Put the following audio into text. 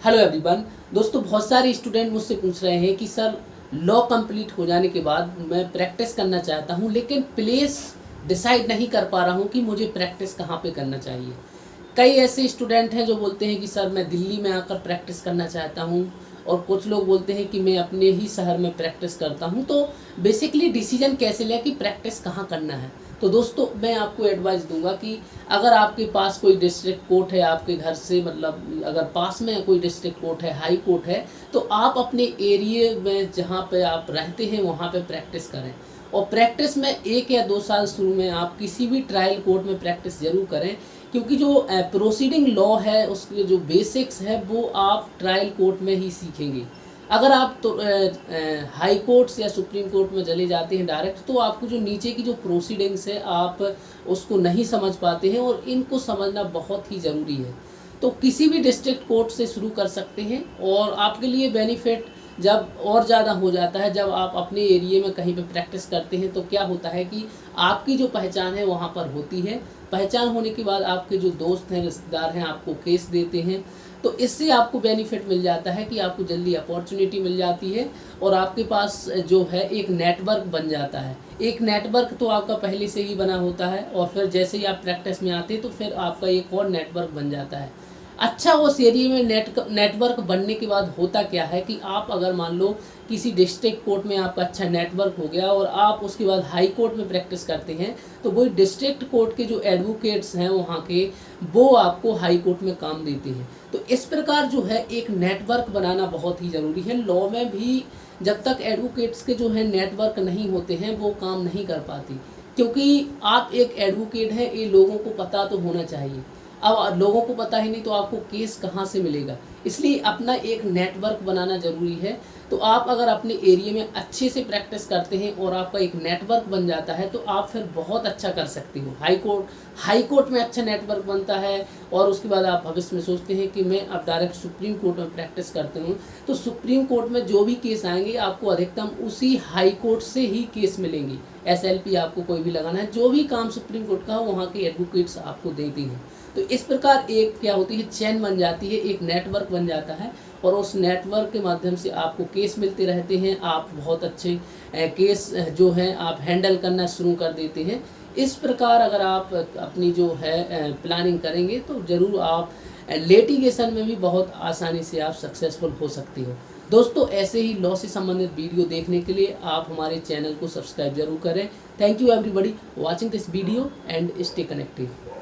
Hello everyone. दोस्तों, बहुत सारे स्टूडेंट मुझसे पूछ रहे हैं कि सर लॉ कंप्लीट हो जाने के बाद मैं प्रैक्टिस करना चाहता हूं, लेकिन प्लेस डिसाइड नहीं कर पा रहा हूं कि मुझे प्रैक्टिस कहां पे करना चाहिए। कई ऐसे स्टूडेंट हैं जो बोलते हैं कि सर मैं दिल्ली में आकर प्रैक्टिस करना चाहता हूं, और कुछ लोग बोलते हैं कि मैं अपने ही शहर में प्रैक्टिस करता हूं। तो बेसिकली डिसीजन कैसे लें कि प्रैक्टिस कहाँ करना है। तो दोस्तों, मैं आपको एडवाइस दूंगा कि अगर आपके पास कोई डिस्ट्रिक्ट कोर्ट है आपके घर से, मतलब अगर पास में कोई डिस्ट्रिक्ट कोर्ट है, हाई कोर्ट है, तो आप अपने एरिया में जहाँ पे आप रहते हैं वहाँ पे प्रैक्टिस करें। और प्रैक्टिस में 1 या 2 साल शुरू में आप किसी भी ट्रायल कोर्ट में प्रैक्टिस ज़रूर करें, क्योंकि जो प्रोसीडिंग लॉ है उसके जो बेसिक्स है वो आप ट्रायल कोर्ट में ही सीखेंगे। अगर आप तो हाई कोर्ट्स या सुप्रीम कोर्ट में चले जाते हैं डायरेक्ट, तो आपको जो नीचे की जो प्रोसीडिंग्स है आप उसको नहीं समझ पाते हैं, और इनको समझना बहुत ही ज़रूरी है। तो किसी भी डिस्ट्रिक्ट कोर्ट से शुरू कर सकते हैं, और आपके लिए बेनिफिट जब और ज़्यादा हो जाता है जब आप अपने एरिया में कहीं पे प्रैक्टिस करते हैं। तो क्या होता है कि आपकी जो पहचान है वहाँ पर होती है। पहचान होने के बाद आपके जो दोस्त हैं, रिश्तेदार हैं, आपको केस देते हैं। तो इससे आपको बेनिफिट मिल जाता है कि आपको जल्दी अपॉर्चुनिटी मिल जाती है, और आपके पास जो है एक नेटवर्क बन जाता है। एक नेटवर्क तो आपका पहले से ही बना होता है, और फिर जैसे ही आप प्रैक्टिस में आते हैं तो फिर आपका एक और नेटवर्क बन जाता है। अच्छा, उस एरिया में नेटवर्क बनने के बाद होता क्या है कि आप अगर मान लो किसी डिस्ट्रिक्ट कोर्ट में आपका अच्छा नेटवर्क हो गया और आप उसके बाद हाई कोर्ट में प्रैक्टिस करते हैं, तो वही डिस्ट्रिक्ट कोर्ट के जो एडवोकेट्स हैं वहाँ के, वो आपको हाई कोर्ट में काम देते हैं। तो इस प्रकार जो है एक नेटवर्क बनाना बहुत ही ज़रूरी है। लॉ में भी जब तक एडवोकेट्स के जो है नेटवर्क नहीं होते हैं वो काम नहीं कर पाती, क्योंकि आप एक एडवोकेट हैं, ये लोगों को पता तो होना चाहिए। अब लोगों को पता ही नहीं तो आपको केस कहाँ से मिलेगा। इसलिए अपना एक नेटवर्क बनाना ज़रूरी है। तो आप अगर अपने एरिया में अच्छे से प्रैक्टिस करते हैं और आपका एक नेटवर्क बन जाता है, तो आप फिर बहुत अच्छा कर सकते हो। हाई कोर्ट में अच्छा नेटवर्क बनता है, और उसके बाद आप भविष्य में सोचते हैं कि मैं अब डायरेक्ट सुप्रीम कोर्ट में प्रैक्टिस करते हूँ, तो सुप्रीम कोर्ट में जो भी केस आएंगे आपको अधिकतम उसी हाई कोर्ट से ही केस मिलेंगे। SLP आपको कोई भी लगाना है, जो भी काम सुप्रीम कोर्ट का हो वहाँ के एडवोकेट्स आपको देते हैं। तो इस प्रकार एक क्या होती है, चेन बन जाती है, एक नेटवर्क बन जाता है, और उस नेटवर्क के माध्यम से आपको केस मिलते रहते हैं। आप बहुत अच्छे केस जो हैं आप हैंडल करना शुरू कर देते हैं। इस प्रकार अगर आप अपनी जो है प्लानिंग करेंगे तो ज़रूर आप लिटिगेशन में भी बहुत आसानी से आप सक्सेसफुल हो सकते हो। दोस्तों, ऐसे ही लॉ से संबंधित वीडियो देखने के लिए आप हमारे चैनल को सब्सक्राइब जरूर करें। Thank you everybody watching this video and stay connected.